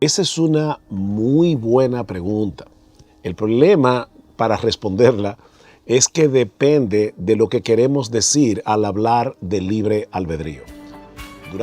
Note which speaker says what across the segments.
Speaker 1: Esa es una muy buena pregunta. El problema para responderla es que depende de lo que queremos decir al hablar de libre albedrío.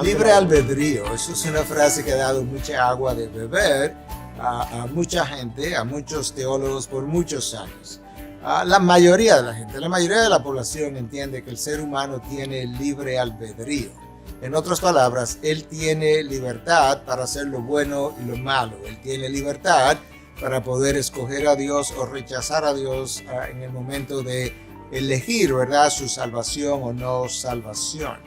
Speaker 2: Libre albedrío, eso es una frase que ha dado mucha agua de beber a mucha gente, a muchos teólogos por muchos años. La mayoría de la gente, la mayoría de la población entiende que el ser humano tiene libre albedrío. En otras palabras, él tiene libertad para hacer lo bueno y lo malo. Él tiene libertad para poder escoger a Dios o rechazar a Dios en el momento de elegir, ¿verdad?, su salvación o no salvación.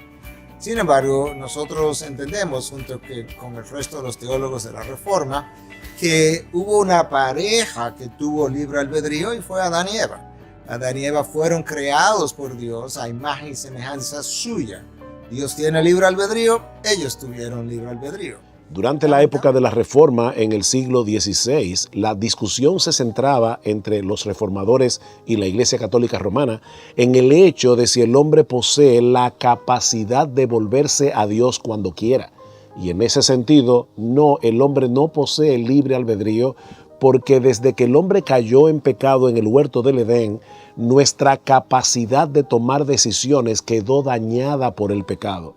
Speaker 2: Sin embargo, nosotros entendemos, junto con el resto de los teólogos de la Reforma, que hubo una pareja que tuvo libre albedrío y fue Adán y Eva. Adán y Eva fueron creados por Dios a imagen y semejanza suya. Dios tiene libre albedrío, ellos tuvieron libre albedrío.
Speaker 1: Durante la época de la Reforma, en el siglo XVI, la discusión se centraba entre los reformadores y la Iglesia Católica Romana en el hecho de si el hombre posee la capacidad de volverse a Dios cuando quiera. Y en ese sentido, no, el hombre no posee libre albedrío, porque desde que el hombre cayó en pecado en el huerto del Edén, nuestra capacidad de tomar decisiones quedó dañada por el pecado.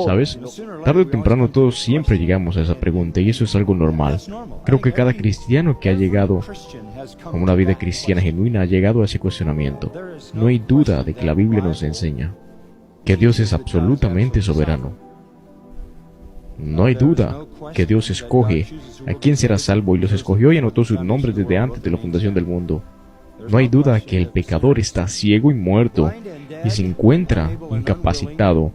Speaker 3: ¿Sabes? Tarde o temprano todos siempre llegamos a esa pregunta y eso es algo normal. Creo que cada cristiano que ha llegado a una vida cristiana genuina ha llegado a ese cuestionamiento. No hay duda de que la Biblia nos enseña que Dios es absolutamente soberano. No hay duda que Dios escoge a quién será salvo y los escogió y anotó sus nombres desde antes de la fundación del mundo. No hay duda que el pecador está ciego y muerto y se encuentra incapacitado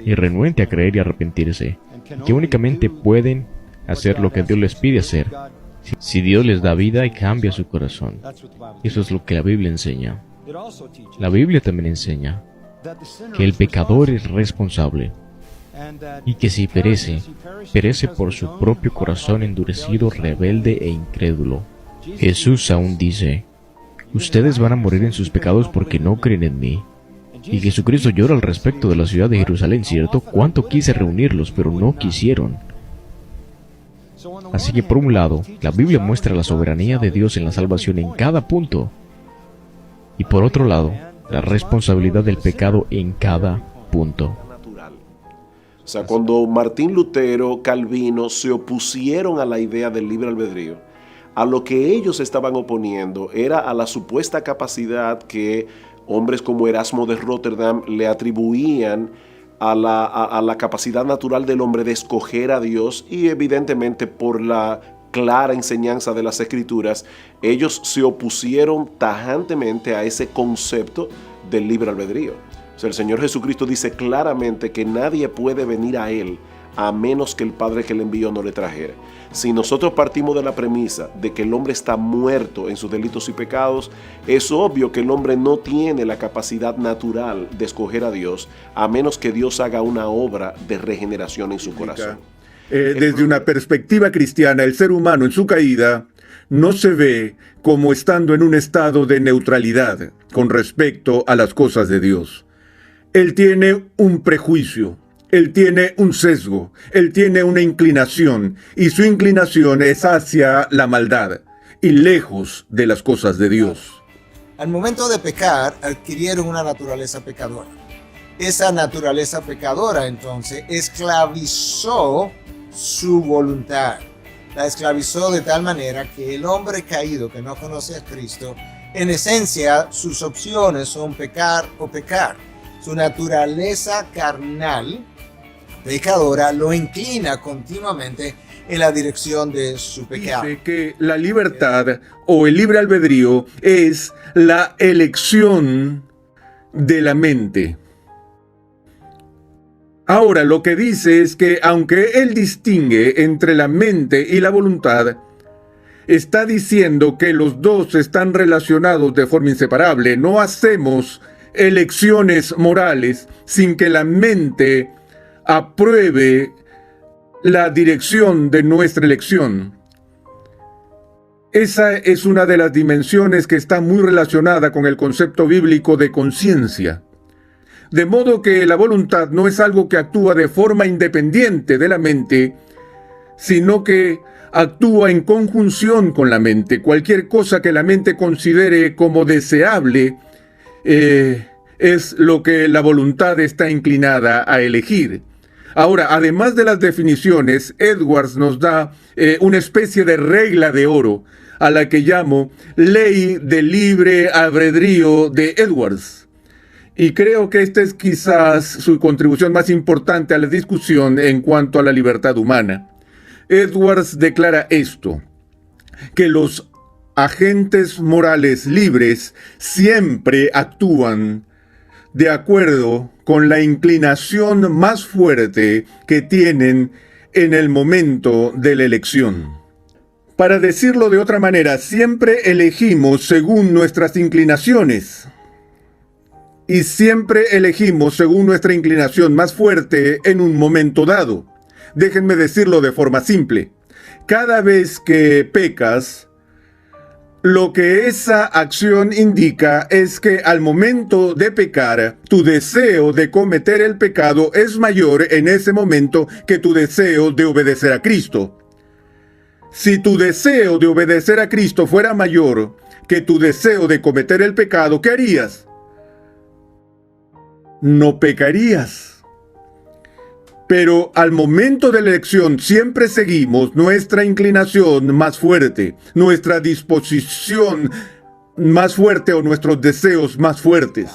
Speaker 3: y renuente a creer y arrepentirse, y que únicamente pueden hacer lo que Dios les pide hacer, si Dios les da vida y cambia su corazón. Eso es lo que la Biblia enseña. La Biblia también enseña que el pecador es responsable, y que si perece, perece por su propio corazón endurecido, rebelde e incrédulo. Jesús aún dice: ustedes van a morir en sus pecados porque no creen en mí. Y Jesucristo llora al respecto de la ciudad de Jerusalén, ¿cierto? Cuánto quise reunirlos, pero no quisieron. Así que por un lado, la Biblia muestra la soberanía de Dios en la salvación en cada punto. Y por otro lado, la responsabilidad del pecado en cada punto.
Speaker 1: O sea, cuando Martín Lutero, Calvino se opusieron a la idea del libre albedrío, a lo que ellos estaban oponiendo era a la supuesta capacidad que hombres como Erasmo de Rotterdam le atribuían a la capacidad natural del hombre de escoger a Dios, y evidentemente por la clara enseñanza de las Escrituras, ellos se opusieron tajantemente a ese concepto del libre albedrío. O sea, el Señor Jesucristo dice claramente que nadie puede venir a Él a menos que el Padre que le envió no le trajera. Si nosotros partimos de la premisa de que el hombre está muerto en sus delitos y pecados, es obvio que el hombre no tiene la capacidad natural de escoger a Dios, a menos que Dios haga una obra de regeneración en su corazón.
Speaker 4: Desde una perspectiva cristiana, el ser humano en su caída no se ve como estando en un estado de neutralidad con respecto a las cosas de Dios. Él tiene un prejuicio. Él tiene un sesgo, él tiene una inclinación, y su inclinación es hacia la maldad y lejos de las cosas de Dios.
Speaker 2: Al momento de pecar, adquirieron una naturaleza pecadora. Esa naturaleza pecadora, entonces, esclavizó su voluntad. La esclavizó de tal manera que el hombre caído que no conoce a Cristo, en esencia, sus opciones son pecar o pecar. Su naturaleza carnal pecadora lo inclina continuamente en la dirección de su pecado.
Speaker 4: Dice que la libertad o el libre albedrío es la elección de la mente. Ahora, lo que dice es que aunque él distingue entre la mente y la voluntad, está diciendo que los dos están relacionados de forma inseparable. No hacemos elecciones morales sin que la mente apruebe la dirección de nuestra elección. Esa es una de las dimensiones que está muy relacionada con el concepto bíblico de conciencia. De modo que la voluntad no es algo que actúa de forma independiente de la mente, sino que actúa en conjunción con la mente. Cualquier cosa que la mente considere como deseable es lo que la voluntad está inclinada a elegir. Ahora, además de las definiciones, Edwards nos da una especie de regla de oro, a la que llamo ley del libre albedrío de Edwards. Y creo que esta es quizás su contribución más importante a la discusión en cuanto a la libertad humana. Edwards declara esto, que los agentes morales libres siempre actúan de acuerdo con la inclinación más fuerte que tienen en el momento de la elección. Para decirlo de otra manera, siempre elegimos según nuestras inclinaciones. Y siempre elegimos según nuestra inclinación más fuerte en un momento dado. Déjenme decirlo de forma simple. Cada vez que pecas, lo que esa acción indica es que al momento de pecar, tu deseo de cometer el pecado es mayor en ese momento que tu deseo de obedecer a Cristo. Si tu deseo de obedecer a Cristo fuera mayor que tu deseo de cometer el pecado, ¿qué harías? No pecarías. Pero al momento de la elección siempre seguimos nuestra inclinación más fuerte, nuestra disposición más fuerte o nuestros deseos más fuertes.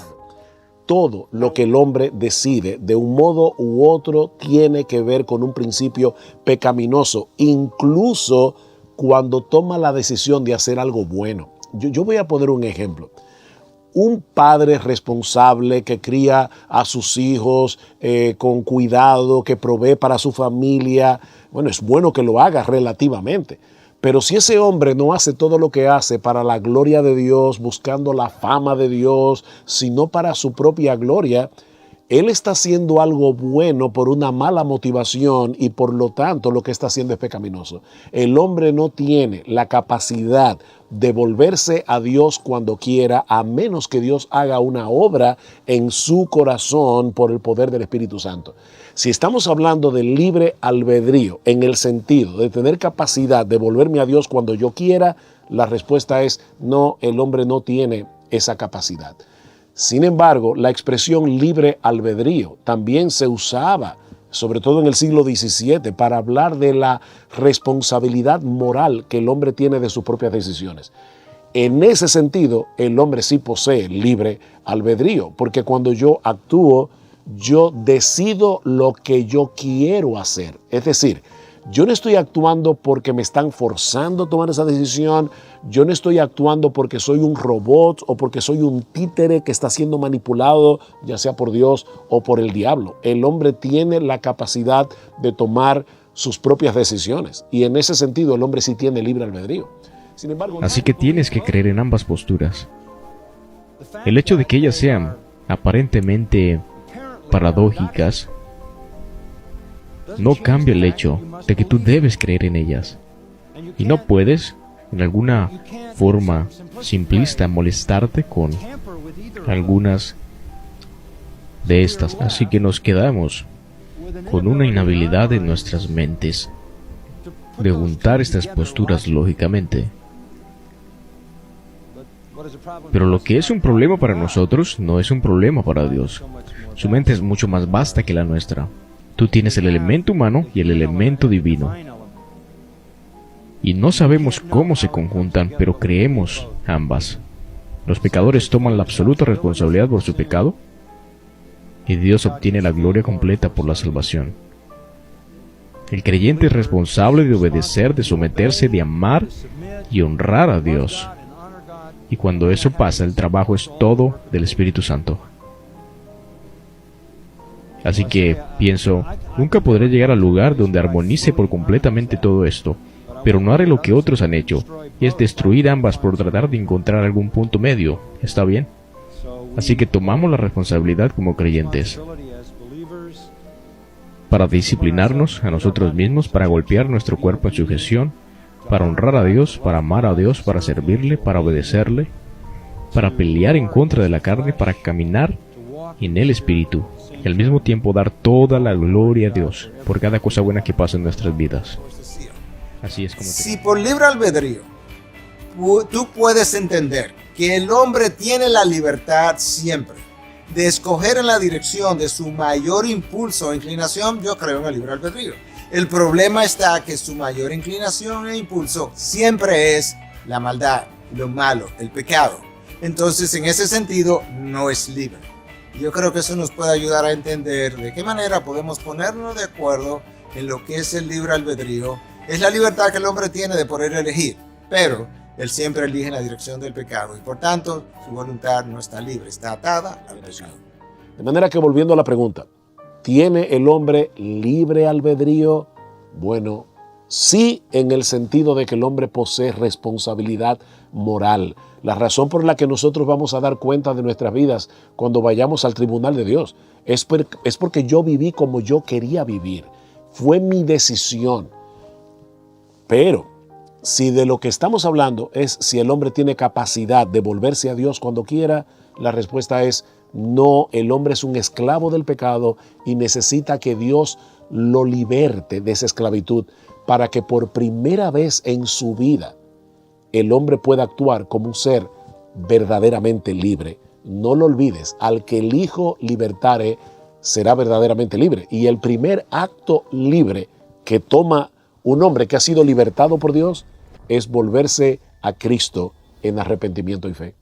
Speaker 1: Todo lo que el hombre decide de un modo u otro tiene que ver con un principio pecaminoso, incluso cuando toma la decisión de hacer algo bueno. Yo voy a poner un ejemplo. Un padre responsable que cría a sus hijos con cuidado, que provee para su familia, bueno, es bueno que lo haga relativamente. Pero si ese hombre no hace todo lo que hace para la gloria de Dios, buscando la fama de Dios, sino para su propia gloria, él está haciendo algo bueno por una mala motivación y por lo tanto lo que está haciendo es pecaminoso. El hombre no tiene la capacidad de volverse a Dios cuando quiera, a menos que Dios haga una obra en su corazón por el poder del Espíritu Santo. Si estamos hablando del libre albedrío en el sentido de tener capacidad de volverme a Dios cuando yo quiera, la respuesta es no, el hombre no tiene esa capacidad. Sin embargo, la expresión libre albedrío también se usaba, sobre todo en el siglo XVII, para hablar de la responsabilidad moral que el hombre tiene de sus propias decisiones. En ese sentido, el hombre sí posee libre albedrío, porque cuando yo actúo, yo decido lo que yo quiero hacer. Es decir, yo no estoy actuando porque me están forzando a tomar esa decisión, yo no estoy actuando porque soy un robot o porque soy un títere que está siendo manipulado, ya sea por Dios o por el diablo. El hombre tiene la capacidad de tomar sus propias decisiones y en ese sentido el hombre sí tiene libre albedrío. Sin embargo,
Speaker 3: así que tienes que creer en ambas posturas. El hecho de que ellas sean aparentemente paradójicas no cambia el hecho de que tú debes creer en ellas. Y no puedes, en alguna forma simplista, molestarte con algunas de estas. Así que nos quedamos con una inhabilidad en nuestras mentes de juntar estas posturas lógicamente. Pero lo que es un problema para nosotros no es un problema para Dios. Su mente es mucho más vasta que la nuestra. Tú tienes el elemento humano y el elemento divino. Y no sabemos cómo se conjuntan, pero creemos ambas. Los pecadores toman la absoluta responsabilidad por su pecado y Dios obtiene la gloria completa por la salvación. El creyente es responsable de obedecer, de someterse, de amar y honrar a Dios. Y cuando eso pasa, el trabajo es todo del Espíritu Santo. Así que pienso, nunca podré llegar al lugar donde armonice por completamente todo esto, pero no haré lo que otros han hecho, y es destruir ambas por tratar de encontrar algún punto medio. ¿Está bien? Así que tomamos la responsabilidad como creyentes para disciplinarnos a nosotros mismos, para golpear nuestro cuerpo en sujeción, para honrar a Dios, para amar a Dios, para servirle, para obedecerle, para pelear en contra de la carne, para caminar en el Espíritu, y al mismo tiempo dar toda la gloria a Dios por cada cosa buena que pasa en nuestras vidas. Así es como
Speaker 2: Si por libre albedrío tú puedes entender que el hombre tiene la libertad siempre de escoger en la dirección de su mayor impulso o inclinación, yo creo en el libre albedrío. El problema está que su mayor inclinación e impulso siempre es la maldad, lo malo, el pecado. Entonces, en ese sentido, no es libre. Yo creo que eso nos puede ayudar a entender de qué manera podemos ponernos de acuerdo en lo que es el libre albedrío. Es la libertad que el hombre tiene de poder elegir, pero él siempre elige en la dirección del pecado y por tanto su voluntad no está libre, está atada al pecado.
Speaker 1: De manera que, volviendo a la pregunta, ¿tiene el hombre libre albedrío? Bueno, sí, en el sentido de que el hombre posee responsabilidad moral. La razón por la que nosotros vamos a dar cuenta de nuestras vidas cuando vayamos al tribunal de Dios es porque yo viví como yo quería vivir. Fue mi decisión. Pero si de lo que estamos hablando es si el hombre tiene capacidad de volverse a Dios cuando quiera, la respuesta es no. El hombre es un esclavo del pecado y necesita que Dios lo liberte de esa esclavitud para que por primera vez en su vida el hombre pueda actuar como un ser verdaderamente libre. No lo olvides, al que el Hijo libertare será verdaderamente libre. Y el primer acto libre que toma un hombre que ha sido libertado por Dios es volverse a Cristo en arrepentimiento y fe.